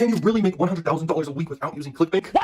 Can you really make $100,000 a week without using Clickbank?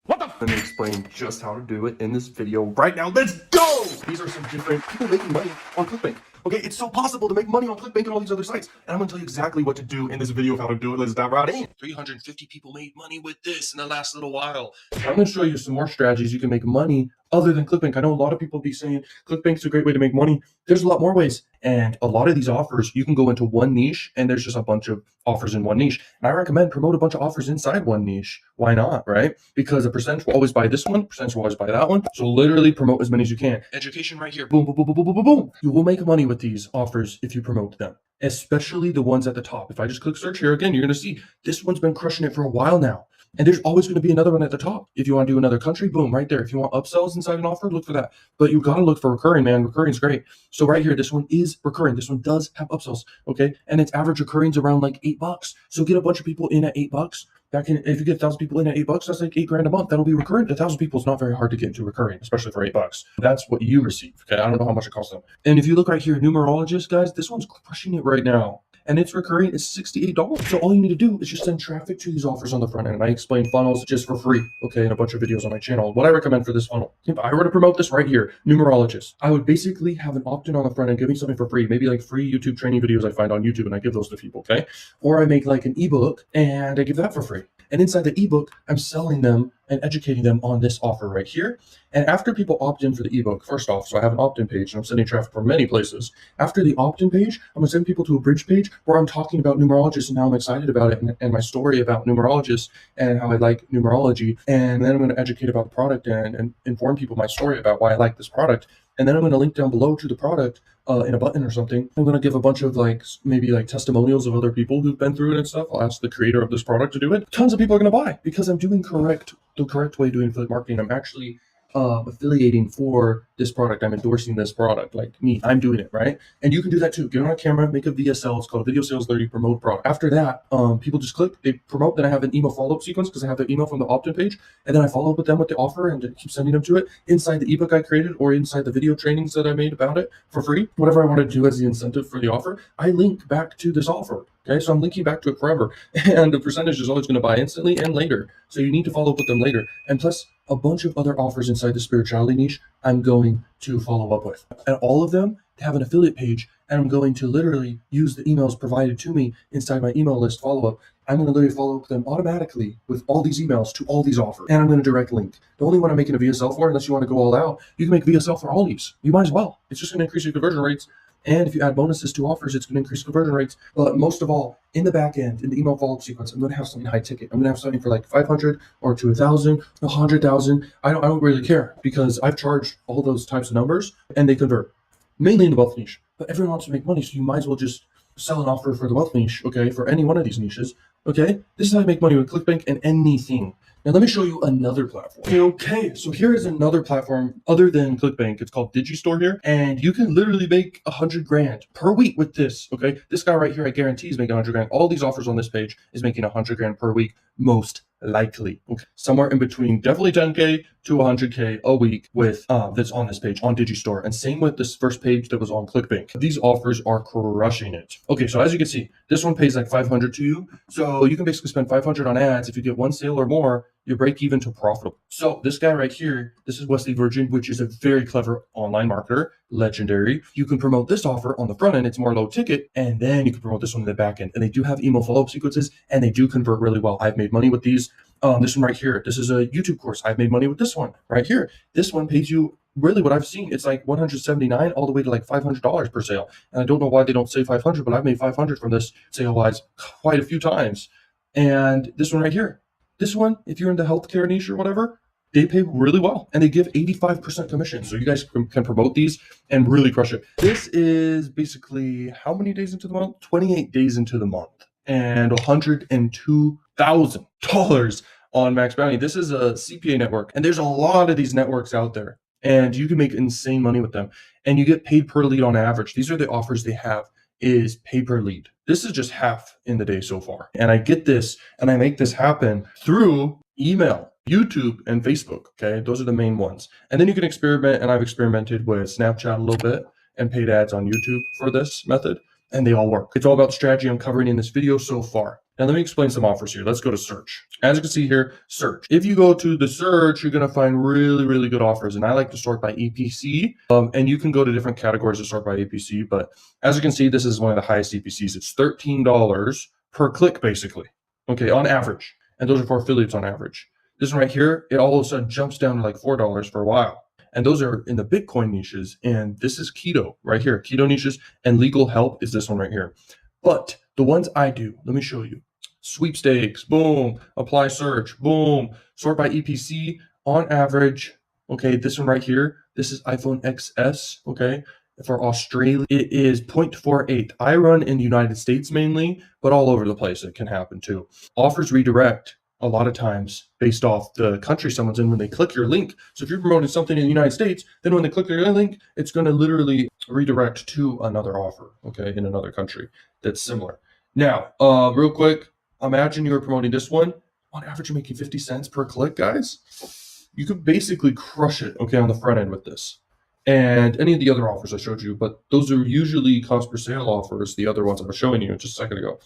What the? Let me explain just how to do it in this video right now. Let's go! These are some different people making money on Clickbank. Okay, it's so possible to make money on Clickbank and all these other sites. And I'm gonna tell you exactly what to do in this video of how to do it. Let's dive right in. 350 people made money with this in the last little while. I'm gonna show you some more strategies you can make money other than Clickbank. I know a lot of people be saying Clickbank's a great way to make money. There's a lot more ways. And a lot of these offers, you can go into one niche and there's just a bunch of offers in one niche. And I recommend promote a bunch of offers inside one niche. Why not, right? Because a percentage will always buy this one, percentage will always buy that one. So literally promote as many as you can. Education right here. Boom, boom, boom, boom, boom, boom, boom. You will make money with these offers if you promote them, especially the ones at the top. If I just click search here again, you're going to see this one's been crushing it for a while now. And there's always going to be another one at the top. If you want to do another country, boom, right there. If you want upsells inside an offer, look for that. But you got to look for recurring, man. Recurring is great. So right here, this one is recurring. This one does have upsells, okay? And its average recurring's around like $8. So get a bunch of people in at $8. That can, if you get 1,000 people in at $8, that's like $8,000 a month. That'll be recurring. 1,000 people is not very hard to get into recurring, especially for $8. That's what you receive. Okay, I don't know how much it costs them. And if you look right here, numerologist, guys, this one's crushing it right now. And it's recurring, it's $68. So all you need to do is just send traffic to these offers on the front end. And I explain funnels just for free, okay, in a bunch of videos on my channel. What I recommend for this funnel, if I were to promote this right here, numerologist, I would basically have an opt-in on the front end, giving something for free, maybe like free YouTube training videos I find on YouTube, and I give those to people, okay? Or I make like an ebook and I give that for free. And inside the ebook, I'm selling them and educating them on this offer right here. And after people opt in for the ebook, first off, so I have an opt-in page and I'm sending traffic from many places. After the opt-in page, I'm gonna send people to a bridge page where I'm talking about numerologists and how I'm excited about it and my story about numerologists and how I like numerology. And then I'm gonna educate about the product and inform people my story about why I like this product. And then I'm gonna link down below to the product in a button or something. I'm gonna give a bunch of maybe testimonials of other people who've been through it and stuff. I'll ask the creator of this product to do it. Tons of people are gonna buy because I'm doing the correct way of doing affiliate marketing. I'm actually affiliating for this product. I'm endorsing this product, like me. I'm doing it, right? And you can do that too. Get on a camera, make a VSL. It's called a video sales 30 promote product. After that, people just click, they promote. Then I have an email follow-up sequence because I have their email from the opt-in page, and then I follow up with them with the offer and keep sending them to it inside the ebook I created or inside the video trainings that I made about it for free. Whatever I want to do as the incentive for the offer, I link back to this offer. Okay, so I'm linking back to it forever, and the percentage is always going to buy instantly and later. So you need to follow up with them later. And plus a bunch of other offers inside the spirituality niche I'm going to follow up with. And all of them have an affiliate page, and I'm going to literally use the emails provided to me inside my email list follow-up. I'm going to literally follow up with them automatically with all these emails to all these offers. And I'm going to direct link. The only one I'm making a VSL for, unless you want to go all out, you can make VSL for all these. You might as well. It's just going to increase your conversion rates. And if you add bonuses to offers, it's going to increase conversion rates. But most of all, in the back end, in the email follow-up sequence, I'm going to have something high ticket. I'm going to have something for like 500 or to 1,000, 100,000. I don't really care because I've charged all those types of numbers and they convert, mainly in the wealth niche. But everyone wants to make money, so you might as well just sell an offer for the wealth niche, okay, for any one of these niches, okay? This is how you make money with Clickbank and anything. Now, let me show you another platform. Okay, so here is another platform other than Clickbank. It's called Digistore here, and you can literally make $100,000 per week with this, okay? This guy right here, I guarantee is making $100,000. All these offers on this page is making $100,000 per week, most likely. Okay, somewhere in between definitely 10K to 100K a week with that's on this page on Digistore, and same with this first page that was on Clickbank. These offers are crushing it. Okay, so as you can see, this one pays like 500 to you, so you can basically spend 500 on ads. If you get one sale or more, you break even to profitable. So this guy right here, this is Wesley Virgin, which is a very clever online marketer, legendary. You can promote this offer on the front end, it's more low ticket, and then you can promote this one in the back end. And they do have email follow-up sequences, and they do convert really well. I've made money with these. This one right here, this is a YouTube course. I've made money with this one right here. This one pays you, really what I've seen, it's like $179 all the way to like $500 per sale. And I don't know why they don't say 500, but I've made 500 from this sale-wise quite a few times. And this one right here, this one, if you're in the healthcare niche or whatever, they pay really well and they give 85% commission. So you guys can promote these and really crush it. This is basically how many days into the month? 28 days into the month and $102,000 on Max Bounty. This is a CPA network, and there's a lot of these networks out there, and you can make insane money with them, and you get paid per lead on average. These are the offers they have, is pay per lead. This is just half in the day so far. And I get this and I make this happen through email, YouTube, and Facebook. Okay, those are the main ones. And then you can experiment, and I've experimented with Snapchat a little bit and paid ads on YouTube for this method. and they all work. It's all about the strategy I'm covering in this video so far. Now let me explain some offers here. Let's go to search. As you can see here, search. If you go to the search, you're going to find really, really good offers. And I like to sort by EPC. And you can go to different categories to sort by EPC. But as you can see, this is one of the highest EPCs. It's $13 per click, basically. Okay, on average. And those are for affiliates on average. This one right here, it all of a sudden jumps down to like $4 for a while. And those are in the Bitcoin niches. And this is keto right here. Keto niches and legal help is this one right here. But the ones I do, let me show you. Sweepstakes, boom. Apply search, boom. Sort by EPC on average. Okay, this one right here, this is iPhone XS. Okay, for Australia, it is 0.48. I run in the United States mainly, but all over the place it can happen too. Offers redirect a lot of times based off the country someone's in when they click your link. So if you're promoting something in the United States, then when they click your link, it's going to literally redirect to another offer, okay, in another country that's similar. Now, real quick, imagine you're promoting this one. On average, you're making 50 cents per click, guys. You could basically crush it, okay, on the front end with this. And any of the other offers I showed you, but those are usually cost per sale offers, the other ones I was showing you just a second ago.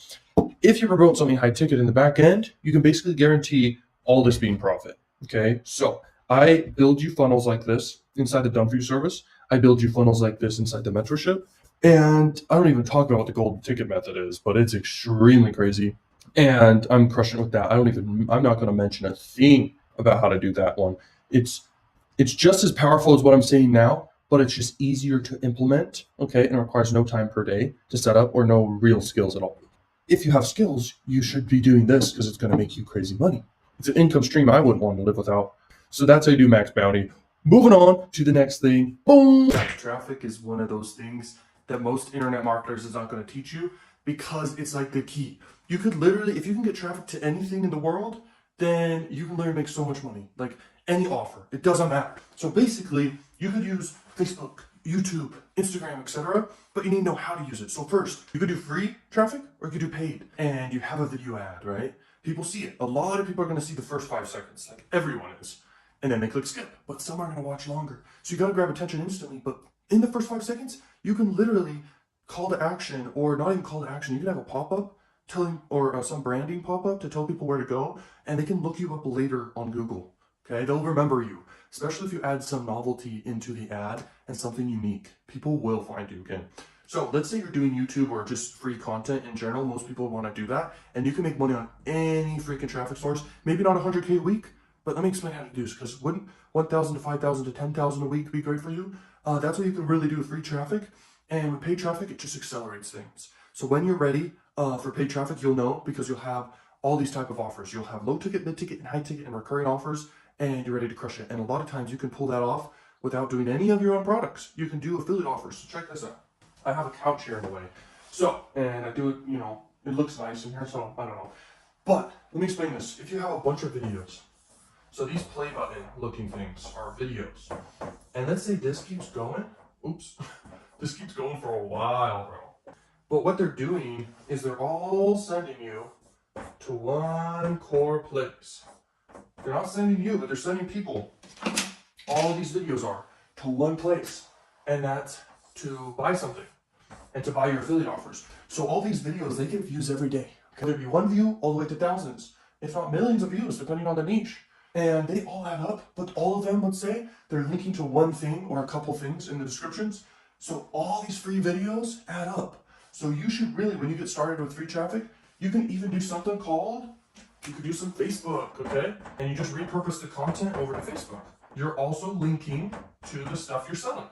If you promote something high ticket in the back end, you can basically guarantee all this being profit. Okay, so I build you funnels like this inside the Done For You service. I build you funnels like this inside the mentorship. And I don't even talk about what the golden ticket method is, but it's extremely crazy. And I'm crushing it with that. I'm not going to mention a thing about how to do that one. It's just as powerful as what I'm saying now, but it's just easier to implement. Okay, and it requires no time per day to set up or no real skills at all. If you have skills, you should be doing this because it's going to make you crazy money. It's an income stream I wouldn't want to live without. So that's how you do max bounty. Moving on to the next thing. Boom! Traffic is one of those things that most internet marketers is not going to teach you because it's like the key. You could literally, if you can get traffic to anything in the world, then you can literally make so much money. Like any offer, it doesn't matter. So basically, you could use Facebook, YouTube, Instagram, etc., but you need to know how to use it. So first, you could do free traffic or you could do paid. And you have a video ad, right? People see it. A lot of people are going to see the first 5 seconds, like everyone is. And then they click skip, but some are going to watch longer. So you got to grab attention instantly, but in the first 5 seconds, you can literally call to action, or not even call to action. You can have a pop-up telling, or some branding pop-up to tell people where to go, and they can look you up later on Google. Okay, they'll remember you, especially if you add some novelty into the ad and something unique. People will find you again. So let's say you're doing YouTube or just free content in general. Most people want to do that, and you can make money on any freaking traffic source. Maybe not 100K a week, but let me explain how to do this, because wouldn't 1,000 to 5,000 to 10,000 a week be great for you? That's what you can really do with free traffic, and with paid traffic, it just accelerates things. So when you're ready for paid traffic, you'll know because you'll have all these type of offers. You'll have low ticket, mid ticket, and high ticket and recurring offers, and you're ready to crush it. And a lot of times you can pull that off without doing any of your own products. You can do affiliate offers. So check this out. I have a couch here in the way. So, and I do it, you know, it looks nice in here, so I don't know. But let me explain this. If you have a bunch of videos, so these play button looking things are videos. And let's say this keeps going. Oops. This keeps going for a while, bro. But what they're doing is they're all sending you to one core place. They're not sending you, but they're sending people. All these videos are to one place, and that's to buy something and to buy your affiliate offers. So all these videos, they get views every day. Could there be one view all the way to thousands, if not millions of views, depending on the niche. And they all add up, but all of them, let's say, they're linking to one thing or a couple things in the descriptions. So all these free videos add up. So you should really, when you get started with free traffic, you can even do something called, you could do some Facebook, okay? And you just repurpose the content over to Facebook. You're also linking to the stuff you're selling.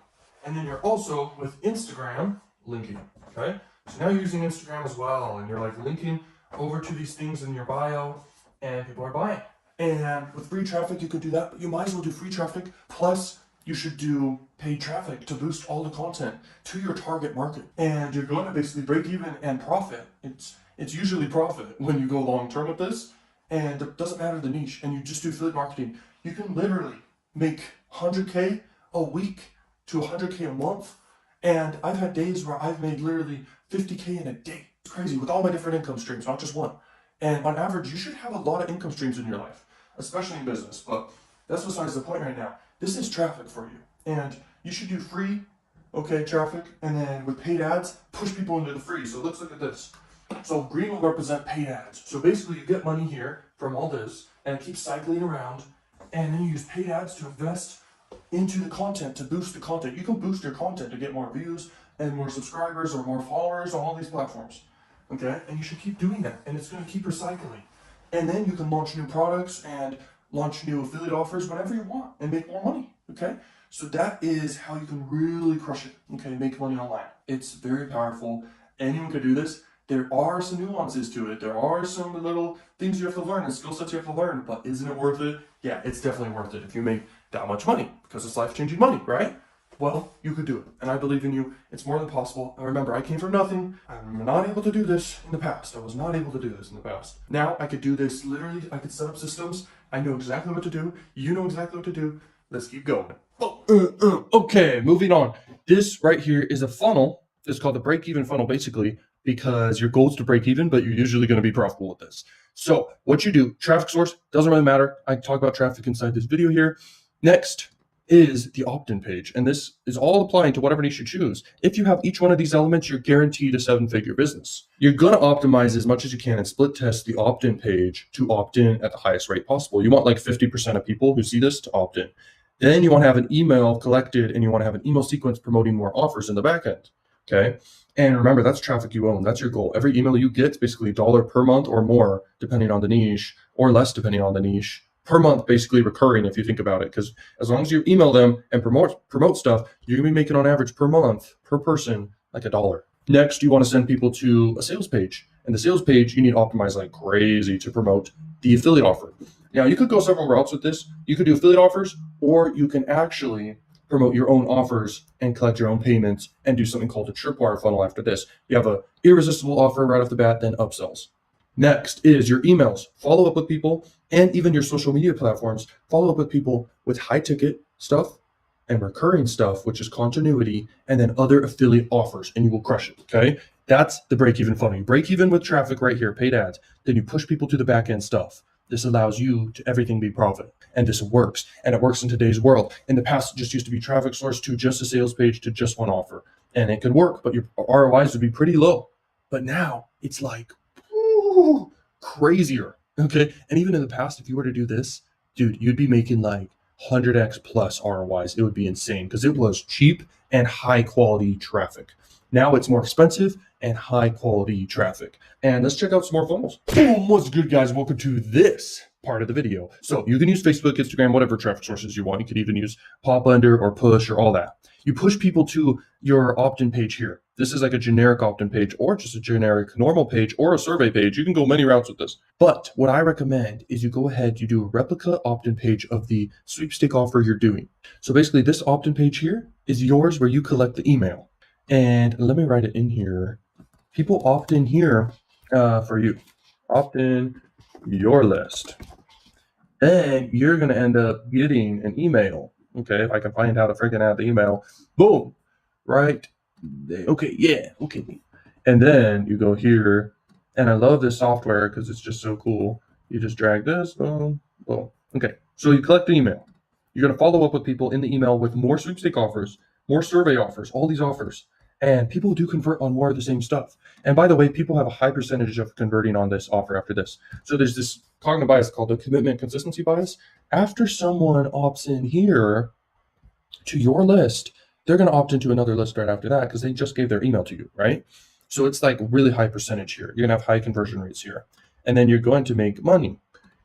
And then you're also, with Instagram, linking, okay? So now you're using Instagram as well, and you're like linking over to these things in your bio, and people are buying. And with free traffic, you could do that, but you might as well do free traffic, plus you should do paid traffic to boost all the content to your target market. And you're going to basically break even and profit. It's usually profit when you go long term with this, and it doesn't matter the niche, and you just do affiliate marketing. You can literally make 100K a week to 100K a month. And I've had days where I've made literally 50K in a day. It's crazy with all my different income streams, not just one. And on average, you should have a lot of income streams in your life, especially in business. But that's besides the point right now. This is traffic for you. And you should do free okay, traffic, and then with paid ads, push people into the free. So let's look at this. So green will represent paid ads. So basically you get money here from all this, and it keeps cycling around, and then you use paid ads to invest into the content, to boost the content. You can boost your content to get more views and more subscribers or more followers on all these platforms. Okay, and you should keep doing that, and it's going to keep recycling. And then you can launch new products and launch new affiliate offers whenever you want and make more money. Okay, so that is how you can really crush it. Okay, make money online. It's very powerful. Anyone can do this. There are some nuances to it. There are some little things you have to learn and skill sets you have to learn, but isn't it worth it? Yeah, it's definitely worth it if you make that much money, because it's life-changing money, right? Well, you could do it, and I believe in you. It's more than possible. And remember, I came from nothing. I'm not able to do this in the past. I was not able to do this in the past. Now I could do this. Literally, I could set up systems. I know exactly what to do. You know exactly what to do. Let's keep going. Okay, moving on. This right here is a funnel. It's called the break-even funnel, basically, because your goal is to break even, but you're usually going to be profitable with this. So what you do, traffic source, doesn't really matter. I talk about traffic inside this video here. Next is the opt-in page, and this is all applying to whatever niche you choose. If you have each one of these elements, you're guaranteed a 7-figure business. You're going to optimize as much as you can and split test the opt-in page to opt in at the highest rate possible. You want like 50% of people who see this to opt in. Then you want to have an email collected, and you want to have an email sequence promoting more offers in the back end. Okay, and remember, that's traffic you own. That's your goal. Every email you get is basically $1 per month or more, depending on the niche, or less depending on the niche, per month, basically recurring if you think about it. Because as long as you email them and promote stuff, you're gonna be making on average per month, per person, like $1. Next, you want to send people to a sales page. And the sales page, you need to optimize like crazy to promote the affiliate offer. Now, you could go several routes with this. You could do affiliate offers, or you can actually promote your own offers and collect your own payments and do something called a tripwire funnel after this. You have a irresistible offer right off the bat, then upsells. Next is your emails. Follow up with people, and even your social media platforms. Follow up with people with high ticket stuff and recurring stuff, which is continuity, and then other affiliate offers, and you will crush it. Okay, that's the break-even funnel. You break even with traffic right here, paid ads. Then you push people to the back end stuff. This allows you to everything be profit, and this works, and it works in today's world. In the past, it just used to be traffic source to just a sales page to just one offer, and it could work, but your ROIs would be pretty low. But now it's like crazier. Okay, and even in the past, if you were to do this, dude, you'd be making like 100x plus ROIs. It would be insane because it was cheap and high quality traffic. Now it's more expensive and high quality traffic. And let's check out some more funnels. Boom, what's good, guys? Welcome to this part of the video. So you can use Facebook, Instagram, whatever traffic sources you want. You could even use Pop Under or Push or all that. You push people to your opt-in page here. This is like a generic opt-in page or just a generic normal page or a survey page. You can go many routes with this. But what I recommend is you go ahead, you do a replica opt-in page of the sweepstake offer you're doing. So basically this opt-in page here is yours where you collect the email. And let me write it in here. People opt in here for you. Opt in your list. Then you're going to end up getting an email. Okay, if I can find how to freaking add the email. Boom. Right there. Okay, yeah. Okay. And then you go here. And I love this software because it's just so cool. You just drag this. Boom. Boom. Okay, so you collect the email. You're going to follow up with people in the email with more sweepstake offers, more survey offers, all these offers. And people do convert on more of the same stuff. And by the way, people have a high percentage of converting on this offer after this. So there's this cognitive bias called the commitment consistency bias. After someone opts in here to your list, they're going to opt into another list right after that because they just gave their email to you, right? So it's like really high percentage here. You're going to have high conversion rates here. And then you're going to make money.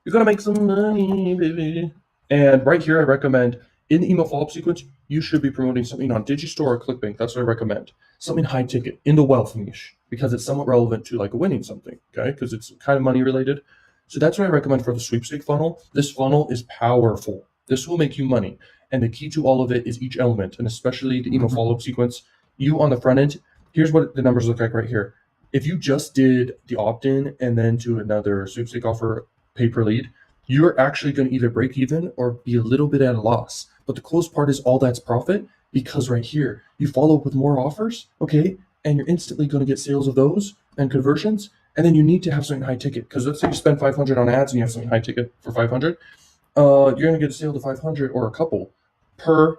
You're going to make some money, baby. And right here, I recommend in the email follow-up sequence, you should be promoting something on Digistore or Clickbank. That's what I recommend. Something high ticket in the wealth niche because it's somewhat relevant to like winning something, okay? Because it's kind of money related. So that's what I recommend for the sweepstake funnel. This funnel is powerful. This will make you money. And the key to all of it is each element, and especially the email follow-up sequence. You on the front end, here's what the numbers look like right here. If you just did the opt-in and then to another sweepstake offer pay per lead, you're actually going to either break even or be a little bit at a loss. But the coolest part is all that's profit because right here, you follow up with more offers, okay? And you're instantly going to get sales of those and conversions. And then you need to have something high ticket because let's say you spend 500 on ads and you have something high ticket for 500. You're going to get a sale to 500 or a couple per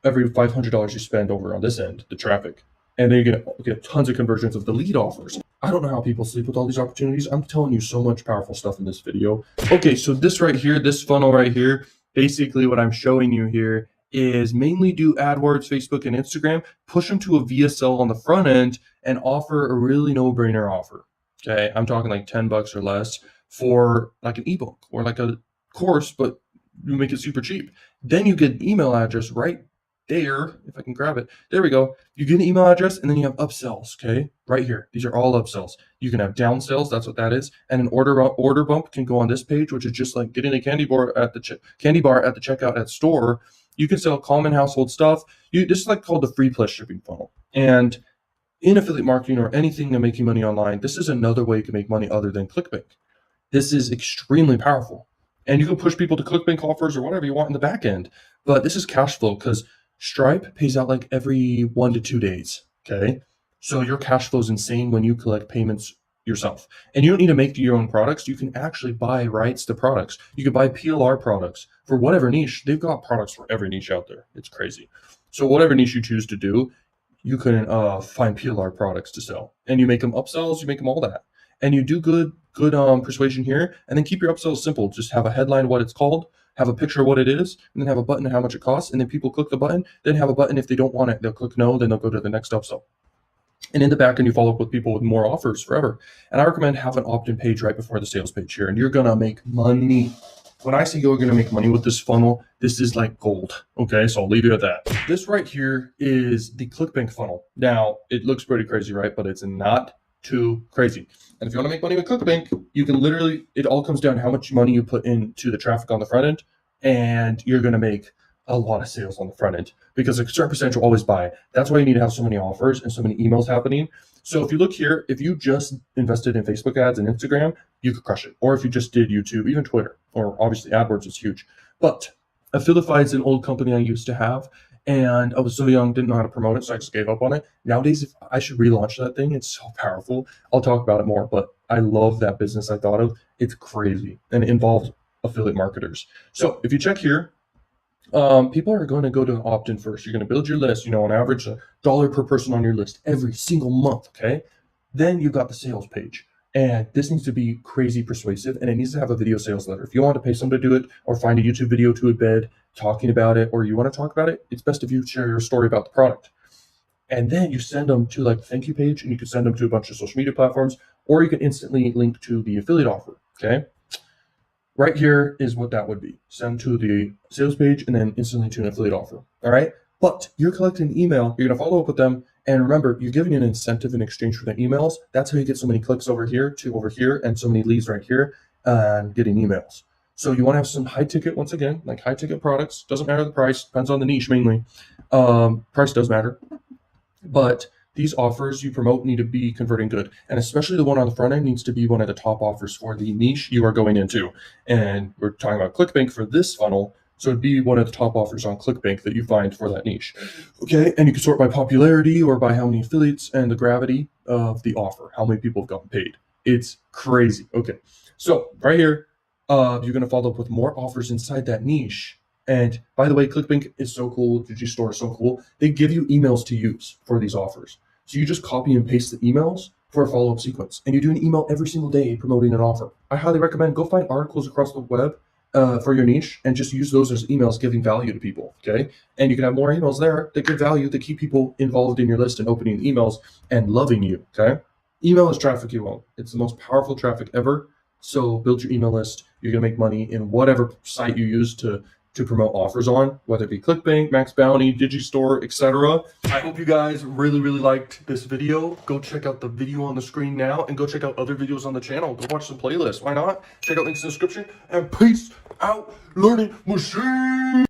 every $500 you spend over on this end, the traffic, and then you're gonna get tons of conversions of the lead offers. I don't know how people sleep with all these opportunities. I'm telling you so much powerful stuff in this video. Okay, so this right here, this funnel right here, basically what I'm showing you here is mainly do AdWords, Facebook, and Instagram, push them to a VSL on the front end, and offer a really no-brainer offer. Okay, I'm talking like 10 bucks or less for like an ebook or like a course, but you make it super cheap. Then you get an email address right there. If I can grab it, there we go. You get an email address, and then you have upsells. Okay, right here. These are all upsells. You can have downsells. That's what that is. And an order bump can go on this page, which is just like getting a candy bar at the checkout at store. You can sell common household stuff. This is like called the free plus shipping funnel. And in affiliate marketing or anything to make you money online, this is another way you can make money other than Clickbank. This is extremely powerful. And you can push people to Clickbank offers or whatever you want in the back end. But this is cash flow because Stripe pays out like every 1 to 2 days. Okay. So your cash flow is insane when you collect payments yourself. And you don't need to make your own products. You can actually buy rights to products. You can buy PLR products for whatever niche. They've got products for every niche out there. It's crazy. So whatever niche you choose to do, you can find PLR products to sell, and you make them upsells, you make them all that, and you do good persuasion here, and then keep your upsells simple. Just have a headline, what it's called, have a picture of what it is, and then have a button and how much it costs, and then people click the button, then have a button if they don't want it, they'll click no, then they'll go to the next upsell. And in the back end, you follow up with people with more offers forever. And I recommend have an opt-in page right before the sales page here, and you're gonna make money. When I say you're going to make money with this funnel, this is like gold. Okay, so I'll leave you at that. This right here is the Clickbank funnel. Now, it looks pretty crazy, right? But it's not too crazy. And if you want to make money with Clickbank, you can literally, it all comes down to how much money you put into the traffic on the front end, and you're going to make a lot of sales on the front end because a certain percentage will always buy. That's why you need to have so many offers and so many emails happening. So if you look here, if you just invested in Facebook ads and Instagram, you could crush it. Or if you just did YouTube, even Twitter, or obviously AdWords is huge. But Affiliate is an old company I used to have, and I was so young, didn't know how to promote it, so I just gave up on it. Nowadays, if I should relaunch that thing. It's so powerful. I'll talk about it more, but I love that business I thought of. It's crazy, and it involves affiliate marketers. So if you check here, people are going to go to an opt-in first. You're going to build your list, on average $1 per person on your list every single month. Okay. Then you've got the sales page, and this needs to be crazy persuasive, and it needs to have a video sales letter. If you want to pay someone to do it or find a YouTube video to embed talking about it, or you want to talk about it, it's best if you share your story about the product. And then you send them to like the thank you page, and you can send them to a bunch of social media platforms, or you can instantly link to the affiliate offer. Okay. Right here is what that would be. Send to the sales page and then instantly to an affiliate offer. All right. But you're collecting an email. You're going to follow up with them. And remember, you're giving an incentive in exchange for the emails. That's how you get so many clicks over here to over here and so many leads right here and getting emails. So you want to have some high ticket, once again, like high ticket products. Doesn't matter the price. Depends on the niche mainly. Price does matter. But these offers you promote need to be converting good. And especially the one on the front end needs to be one of the top offers for the niche you are going into. And we're talking about Clickbank for this funnel. So it'd be one of the top offers on Clickbank that you find for that niche. Okay. And you can sort by popularity or by how many affiliates and the gravity of the offer, how many people have gotten paid. It's crazy. Okay. So right here, you're going to follow up with more offers inside that niche. And by the way, Clickbank is so cool. Digistore is so cool. They give you emails to use for these offers. So you just copy and paste the emails for a follow-up sequence. And you do an email every single day promoting an offer. I highly recommend go find articles across the web for your niche and just use those as emails giving value to people. Okay. And you can have more emails there that give value, that keep people involved in your list and opening emails and loving you. Okay. Email is traffic you own. It's the most powerful traffic ever. So build your email list. You're going to make money in whatever site you use to promote offers on, whether it be Clickbank, Max Bounty, Digistore, etc. I hope you guys really liked this video. Go check out the video on the screen now and go check out other videos on the channel. Go watch some playlists. Why not? Check out links in the description, and peace out, learning machine.